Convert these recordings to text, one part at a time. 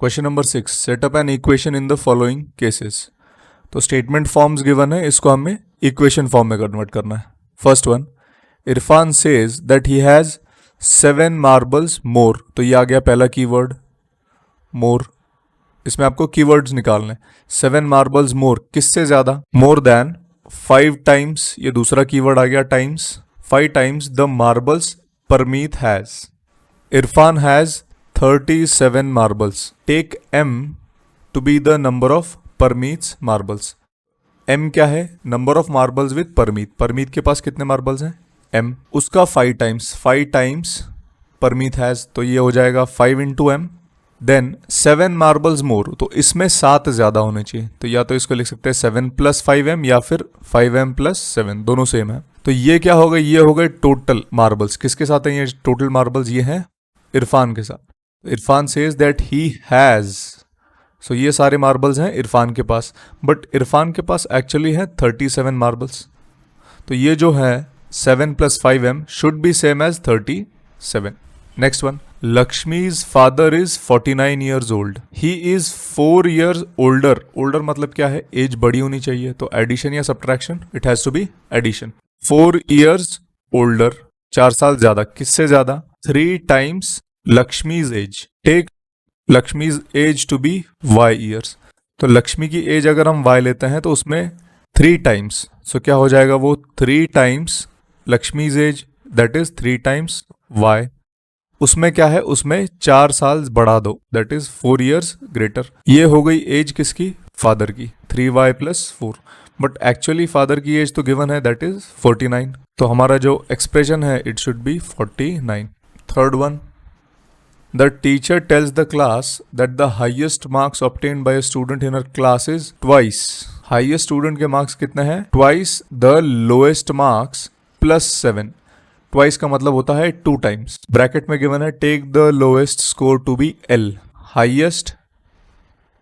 Question number 6, set up an equation in the following cases. तो statement forms given है, इसको हमें equation form में कन्वर्ट करना है। First one, Irfan says that he has 7 marbles more. तो ये आ गया पहला कीवर्ड मोर। इसमें आपको कीवर्ड्स निकालने। 7 मार्बल्स मोर, किससे ज्यादा? मोर देन 5 टाइम्स, ये दूसरा कीवर्ड आ गया times, 5 times the marbles Parmeet has. Irfan has 37 marbles. Take M to be the number of Parmeet's marbles. M क्या है? Number of marbles with Parmeet. Parmeet के पास कितने मार्बल्स हैं? M. उसका 5 टाइम्स परमीत हैज, तो ये हो जाएगा 5 into M. Then 7 marbles more, तो इसमें 7 ज्यादा होने चाहिए। तो या तो इसको लिख सकते हैं 7 + 5M या फिर 5M + 7, दोनों सेम है। तो ये क्या हो गए? ये हो गए टोटल मार्बल्स। किसके साथ है ये टोटल मार्बल्स? ये हैं इरफान के साथ। Irfan says that he has, so ये सारे मार्बल्स हैं इरफान के पास, बट इरफान के पास एक्चुअली है 37 मार्बल्स। तो ये जो है 7 + 5M should be same as 37। Next one, Lakshmi's father is 49 years old. He is 4 years older. Older मतलब क्या है? एज बड़ी होनी चाहिए। तो एडिशन या subtraction? It has to be addition. 4 years older, 4 साल ज्यादा। किससे ज्यादा? 3 times Lakshmi's age. Take Lakshmi's age to be Y years. तो लक्ष्मी की एज अगर हम Y लेते हैं तो उसमें 3 टाइम्स, सो क्या हो जाएगा वो? 3 times Lakshmi's age, that is 3 times Y. उसमें क्या है? उसमें 4 साल बढ़ा दो, दैट इज 4 years greater. ये हो गई एज किसकी? फादर की, 3Y + 4. बट एक्चुअली फादर की एज तो गिवन है, दैट इज 49. तो हमारा जो एक्सप्रेशन है it should be 49. Third one, the teacher tells the class that the highest marks obtained by a student in her class is twice. Highest student के marks कितने हैं? Twice the lowest marks + 7. Twice का मतलब होता है 2 times. Bracket में given है take the lowest score to be L. Highest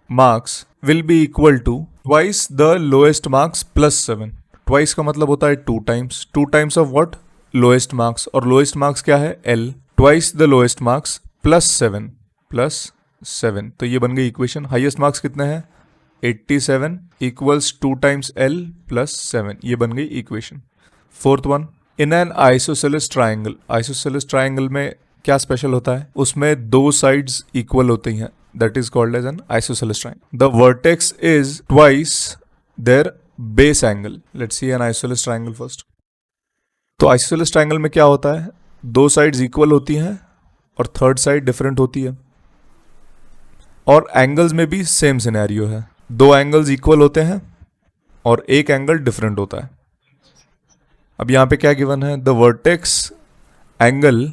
marks will be equal to twice the lowest marks + 7. Twice का मतलब होता है 2 times. 2 times of what? Lowest marks. और lowest marks क्या है? L. Twice the lowest marks +7 +7. तो ये बन गई इक्वेशन। हाईएस्ट मार्क्स कितने हैं? 87 = 2 times L + 7. ये बन गई equation. Fourth one, in an isosceles triangle. Isosceles triangle में क्या स्पेशल होता है? उसमें 2 साइड्स इक्वल होती हैं, that is called as an isosceles triangle. The vertex is twice their base angle. Let's see an isosceles triangle first. तो isosceles triangle में क्या होता है? 2 साइड्स इक्वल होती हैं और थर्ड साइड डिफरेंट होती है। और एंगल्स में भी सेम सिनेरियो है, 2 एंगल्स इक्वल होते हैं और एक एंगल डिफरेंट होता है। अब यहां पे क्या गिवन है? The vertex angle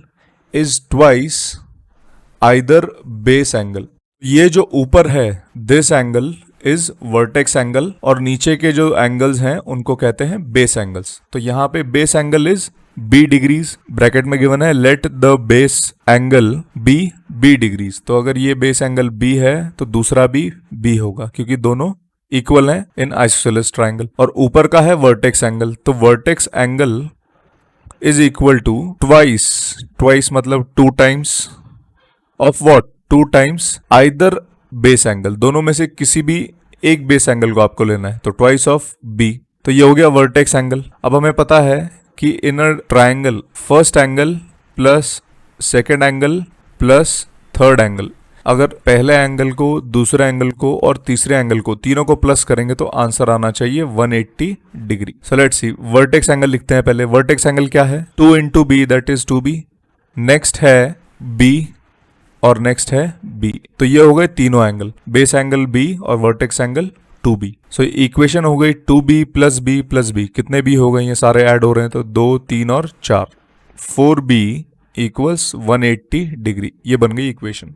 is twice either base angle. ये जो ऊपर है this angle is vertex angle और नीचे के जो एंगल्स हैं उनको कहते हैं बेस एंगल्स। तो यहां पे base angle is B degrees. Bracket में गिवन है let the base angle be B degrees. तो अगर ये बेस एंगल B है तो दूसरा भी B होगा, क्योंकि दोनों इक्वल हैं इन आइसोसेलेस ट्राइंगल। और ऊपर का है वर्टेक्स एंगल, तो vertex angle is equal to twice मतलब 2 times of what? 2 times either base angle. दोनों में से किसी भी एक बेस एंगल को आपको लेना है, तो ट्वाइस ऑफ B। तो ये हो गया वर्टेक्स एंगल। अब हमें पता है कि inner triangle first angle plus second angle plus third angle, अगर पहले एंगल को, दूसरे एंगल को और तीसरे एंगल को, तीनों को प्लस करेंगे तो आंसर आना चाहिए 180 degree. So let's see, vertex angle लिखते हैं पहले। वर्टेक्स एंगल क्या है? 2 into B, that is 2B। Next है B और नेक्स्ट है B। तो ये हो गए तीनों एंगल, बेस एंगल B और vertex angle 2B। So equation हो गई 2B + B + B। कितने B हो गए? ये सारे ऐड हो रहे हैं तो 2, 3 और 4। 4B = 180 degree. ये बन गई इक्वेशन।